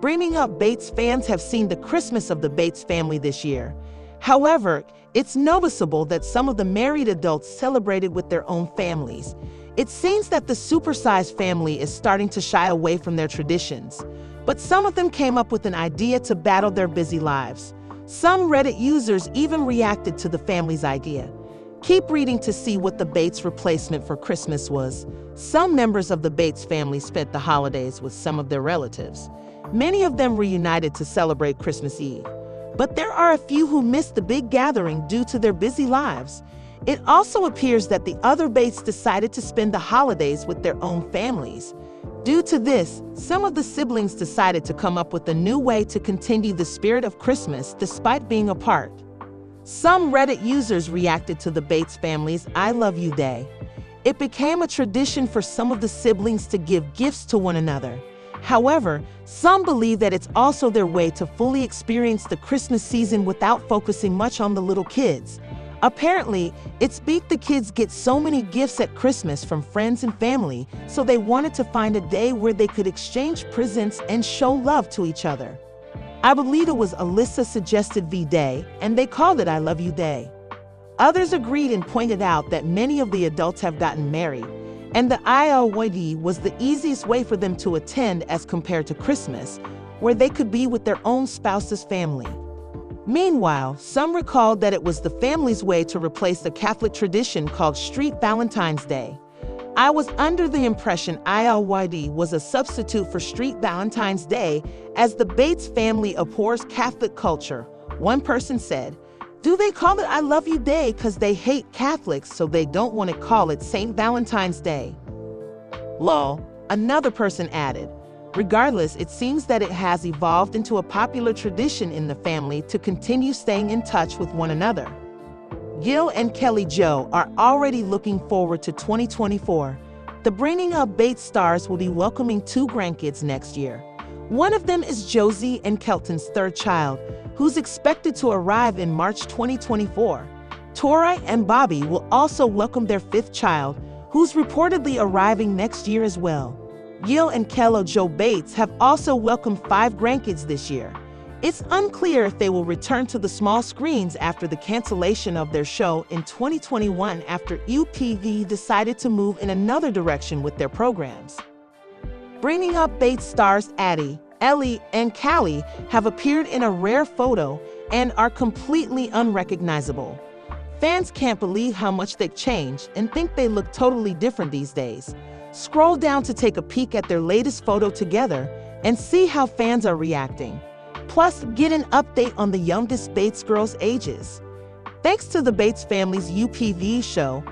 Bringing Up Bates fans have seen the Christmas of the Bates family this year. However, it's noticeable that some of the married adults celebrated with their own families. It seems that the supersized family is starting to shy away from their traditions, but some of them came up with an idea to battle their busy lives. Some Reddit users even reacted to the family's idea. Keep reading to see what the Bates replacement for Christmas was. Some members of the Bates family spent the holidays with some of their relatives. Many of them reunited to celebrate Christmas Eve. But there are a few who missed the big gathering due to their busy lives. It also appears that the other Bates decided to spend the holidays with their own families. Due to this, some of the siblings decided to come up with a new way to continue the spirit of Christmas despite being apart. Some Reddit users reacted to the Bates family's I Love You Day. It became a tradition for some of the siblings to give gifts to one another. However, some believe that it's also their way to fully experience the Christmas season without focusing much on the little kids. Apparently, it's big the kids get so many gifts at Christmas from friends and family, so they wanted to find a day where they could exchange presents and show love to each other. I believe it was Alyssa suggested V-Day, and they called it I Love You Day. Others agreed and pointed out that many of the adults have gotten married, and the ILYD was the easiest way for them to attend as compared to Christmas, where they could be with their own spouse's family. Meanwhile, some recalled that it was the family's way to replace the Catholic tradition called Street Valentine's Day. I was under the impression ILYD was a substitute for Street Valentine's Day, as the Bates family abhors Catholic culture. One person said, "Do they call it I Love You Day because they hate Catholics, so they don't want to call it St. Valentine's Day?" Lol, another person added. Regardless, it seems that it has evolved into a popular tradition in the family to continue staying in touch with one another. Gil and Kelly Jo are already looking forward to 2024. The Bringing Up Bates stars will be welcoming 2 grandkids next year. One of them is Josie and Kelton's third child, who's expected to arrive in March 2024. Tori and Bobby will also welcome their 5th child, who's reportedly arriving next year as well. Gil and Kello Jo Bates have also welcomed 5 grandkids this year. It's unclear if they will return to the small screens after the cancellation of their show in 2021 after UPtv decided to move in another direction with their programs. Bringing Up Bates stars Addie, Ellie, and Callie have appeared in a rare photo and are completely unrecognizable. Fans can't believe how much they've changed and think they look totally different these days. Scroll down to take a peek at their latest photo together and see how fans are reacting. Plus, get an update on the youngest Bates girls' ages. Thanks to the Bates family's UPtv show,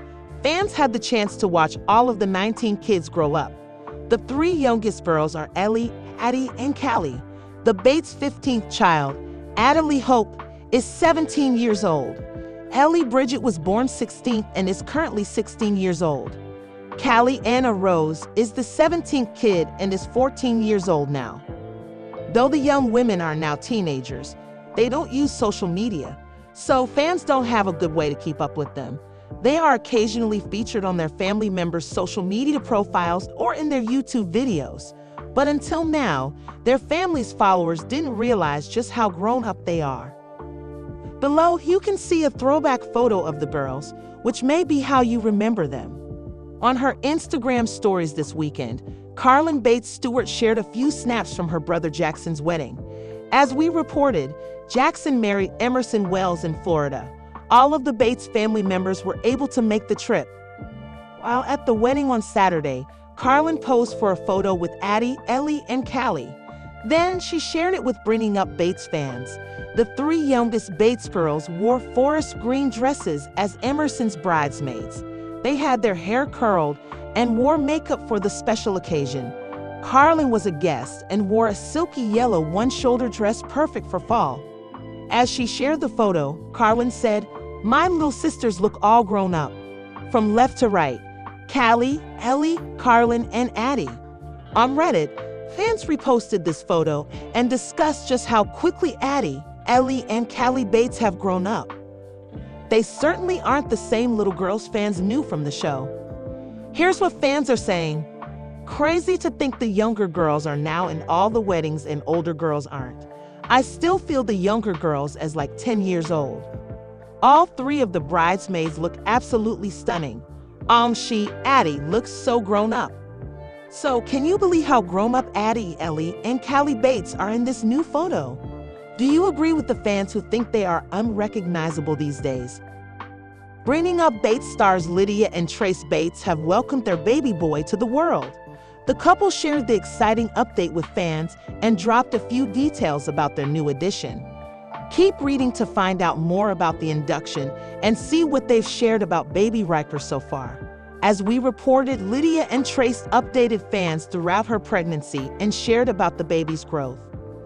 fans had the chance to watch all of the 19 kids grow up. The 3 youngest girls are Ellie, Addie, and Callie. The Bates' 15th child, Adelie Hope, is 17 years old. Ellie Bridget was born 16th and is currently 16 years old. Callie Anna Rose is the 17th kid and is 14 years old now. Though the young women are now teenagers, they don't use social media, so fans don't have a good way to keep up with them. They are occasionally featured on their family members' social media profiles or in their YouTube videos. But until now, their family's followers didn't realize just how grown up they are. Below, you can see a throwback photo of the girls, which may be how you remember them. On her Instagram stories this weekend, Carlin Bates Stewart shared a few snaps from her brother Jackson's wedding. As we reported, Jackson married Emerson Wells in Florida. All of the Bates family members were able to make the trip. While at the wedding on Saturday, Carlin posed for a photo with Addie, Ellie, and Callie. Then she shared it with Bringing Up Bates fans. The 3 youngest Bates girls wore forest green dresses as Emerson's bridesmaids. They had their hair curled and wore makeup for the special occasion. Carlin was a guest and wore a silky yellow one-shoulder dress perfect for fall. As she shared the photo, Carlin said, "My little sisters look all grown up." From left to right, Callie, Ellie, Carlin, and Addie. On Reddit, fans reposted this photo and discussed just how quickly Addie, Ellie, and Callie Bates have grown up. They certainly aren't the same little girls fans knew from the show. Here's what fans are saying. Crazy to think the younger girls are now in all the weddings and older girls aren't. I still feel the younger girls as like 10 years old. All three of the bridesmaids look absolutely stunning. Addie looks so grown up. So can you believe how grown up Addie, Ellie, and Kelly Bates are in this new photo? Do you agree with the fans who think they are unrecognizable these days? Bringing Up Bates stars Lydia and Trace Bates have welcomed their baby boy to the world. The couple shared the exciting update with fans and dropped a few details about their new addition. Keep reading to find out more about the induction and see what they've shared about baby Riker so far. As we reported, Lydia and Trace updated fans throughout her pregnancy and shared about the baby's growth.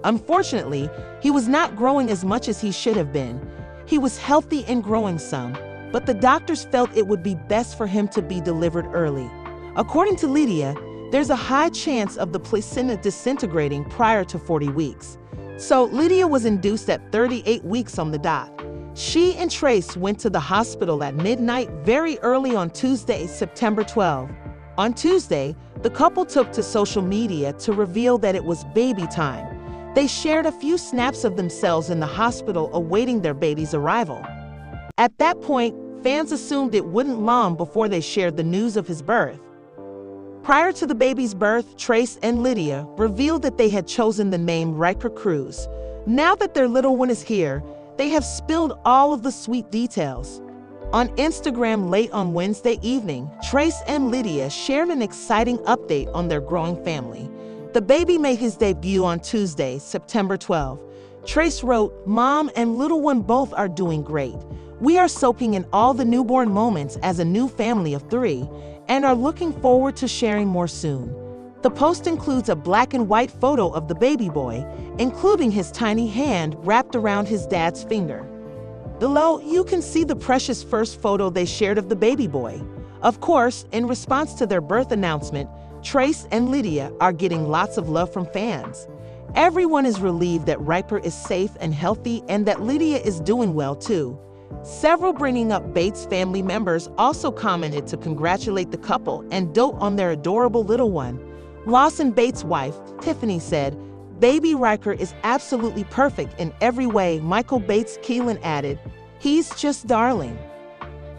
Unfortunately, he was not growing as much as he should have been. He was healthy and growing some, but the doctors felt it would be best for him to be delivered early. According to Lydia, there's a high chance of the placenta disintegrating prior to 40 weeks. So Lydia was induced at 38 weeks on the dot. She and Trace went to the hospital at midnight very early on Tuesday, September 12. On Tuesday, the couple took to social media to reveal that it was baby time. They shared a few snaps of themselves in the hospital awaiting their baby's arrival. At that point, fans assumed it wouldn't long before they shared the news of his birth. Prior to the baby's birth, Trace and Lydia revealed that they had chosen the name Riker Cruz. Now that their little one is here, they have spilled all of the sweet details. On Instagram late on Wednesday evening, Trace and Lydia shared an exciting update on their growing family. The baby made his debut on Tuesday, September 12. Trace wrote, "Mom and little one both are doing great. We are soaking in all the newborn moments as a new family of 3 and are looking forward to sharing more soon." The post includes a black and white photo of the baby boy, including his tiny hand wrapped around his dad's finger. Below, you can see the precious first photo they shared of the baby boy. Of course, in response to their birth announcement, Trace and Lydia are getting lots of love from fans. Everyone is relieved that Riker is safe and healthy and that Lydia is doing well too. Several Bringing Up Bates family members also commented to congratulate the couple and dote on their adorable little one. Lawson Bates' wife, Tiffany, said, "Baby Riker is absolutely perfect in every way." Michael Bates Keelan added, "He's just darling."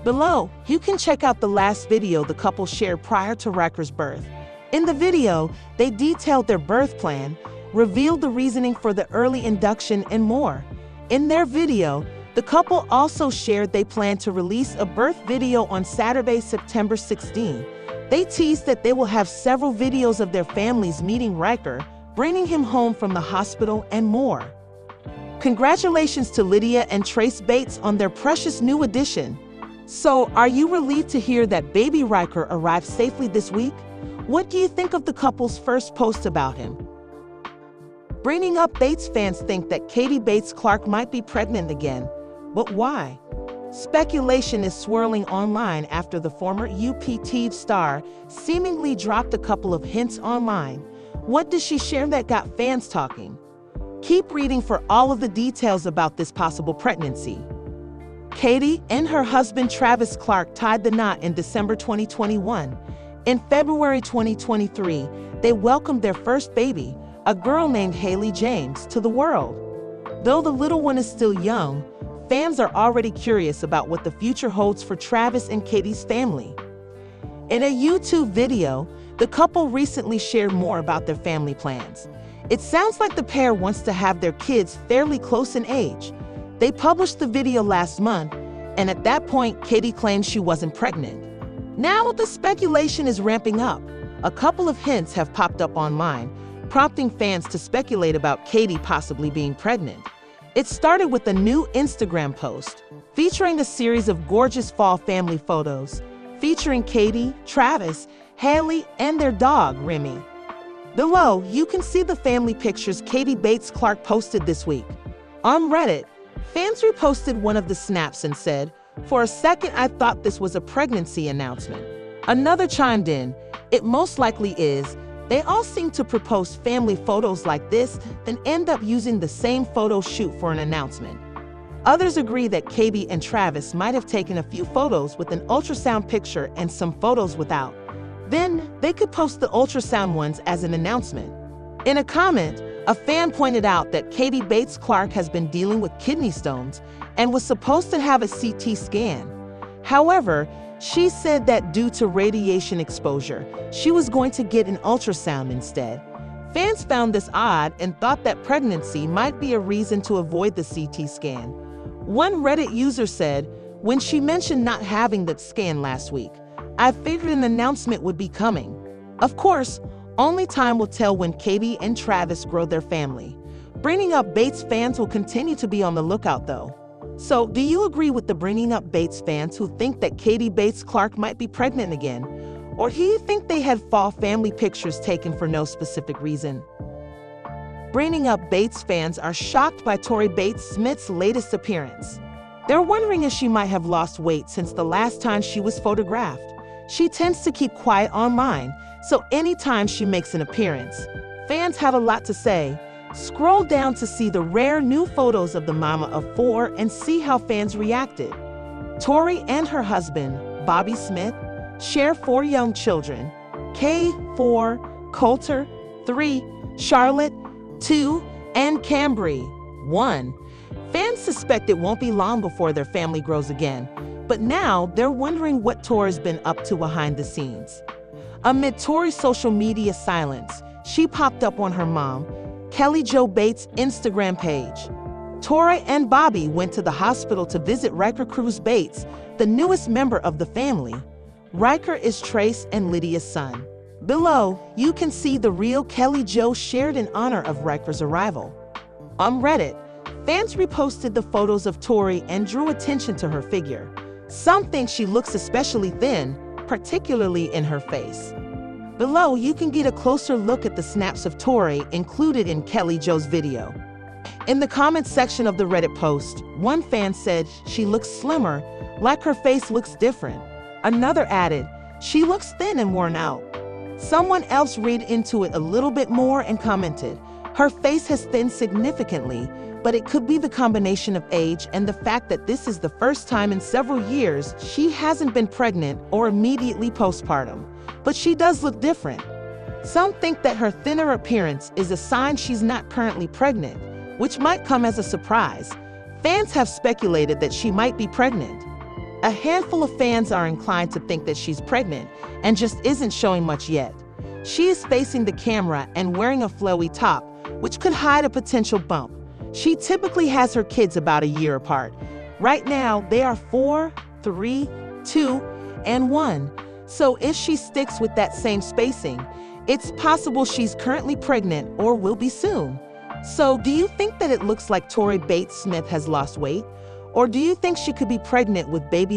Below, you can check out the last video the couple shared prior to Riker's birth. In the video, they detailed their birth plan, revealed the reasoning for the early induction, and more. In their video, the couple also shared they plan to release a birth video on Saturday, September 16. They teased that they will have several videos of their families meeting Riker, bringing him home from the hospital, and more. Congratulations to Lydia and Trace Bates on their precious new addition. So, are you relieved to hear that baby Riker arrived safely this week? What do you think of the couple's first post about him? Bringing Up Bates fans think that Katie Bates Clark might be pregnant again. But why? Speculation is swirling online after the former UPtv star seemingly dropped a couple of hints online. What did she share that got fans talking? Keep reading for all of the details about this possible pregnancy. Katie and her husband Travis Clark tied the knot in December 2021. In February 2023, they welcomed their first baby, a girl named Haley James, to the world. Though the little one is still young, fans are already curious about what the future holds for Travis and Katie's family. In a YouTube video, the couple recently shared more about their family plans. It sounds like the pair wants to have their kids fairly close in age. They published the video last month, and at that point, Katie claimed she wasn't pregnant. Now the speculation is ramping up. A couple of hints have popped up online, prompting fans to speculate about Katie possibly being pregnant. It started with a new Instagram post featuring a series of gorgeous fall family photos, featuring Katie, Travis, Haley, and their dog, Remy. Below, you can see the family pictures Katie Bates Clark posted this week. On Reddit, fans reposted one of the snaps and said, "For a second, I thought this was a pregnancy announcement." Another chimed in, "It most likely is. They all seem to propose family photos like this, then end up using the same photo shoot for an announcement." Others agree that Katie and Travis might have taken a few photos with an ultrasound picture and some photos without. Then they could post the ultrasound ones as an announcement. In a comment, a fan pointed out that Katie Bates Clark has been dealing with kidney stones and was supposed to have a CT scan. However, she said that due to radiation exposure, she was going to get an ultrasound instead. Fans found this odd and thought that pregnancy might be a reason to avoid the CT scan. One Reddit user said, "When she mentioned not having the scan last week, I figured an announcement would be coming." Of course, only time will tell when Katie and Travis grow their family. Bringing Up Bates fans will continue to be on the lookout though. So, do you agree with the Bringing Up Bates fans who think that Katie Bates Clark might be pregnant again? Or do you think they had fall family pictures taken for no specific reason? Bringing Up Bates fans are shocked by Tori Bates Smith's latest appearance. They're wondering if she might have lost weight since the last time she was photographed. She tends to keep quiet online, so anytime she makes an appearance, fans have a lot to say. Scroll down to see the rare new photos of the mama of four and see how fans reacted. Tori and her husband, Bobby Smith, share 4 young children: Kay, 4, Coulter, 3, Charlotte, 2, and Cambry, 1. Fans suspect it won't be long before their family grows again, but now they're wondering what Tori's been up to behind the scenes. Amid Tori's social media silence, she popped up on her mom, Kelly Jo Bates' Instagram page. Tori and Bobby went to the hospital to visit Riker Cruz Bates, the newest member of the family. Riker is Trace and Lydia's son. Below, you can see the real Kelly Jo shared in honor of Riker's arrival. On Reddit, fans reposted the photos of Tori and drew attention to her figure. Some think she looks especially thin, particularly in her face. Below, you can get a closer look at the snaps of Tori included in Kelly Jo's video. In the comments section of the Reddit post, one fan said she looks slimmer, like her face looks different. Another added, she looks thin and worn out. Someone else read into it a little bit more and commented, her face has thinned significantly, but it could be the combination of age and the fact that this is the first time in several years she hasn't been pregnant or immediately postpartum. But she does look different. Some think that her thinner appearance is a sign she's not currently pregnant, which might come as a surprise. Fans have speculated that she might be pregnant. A handful of fans are inclined to think that she's pregnant and just isn't showing much yet. She is facing the camera and wearing a flowy top, which could hide a potential bump. She typically has her kids about a year apart. Right now, they are 4, 3, 2, and 1. So if she sticks with that same spacing, it's possible she's currently pregnant or will be soon. So do you think that it looks like Tori Bates Smith has lost weight? Or do you think she could be pregnant with baby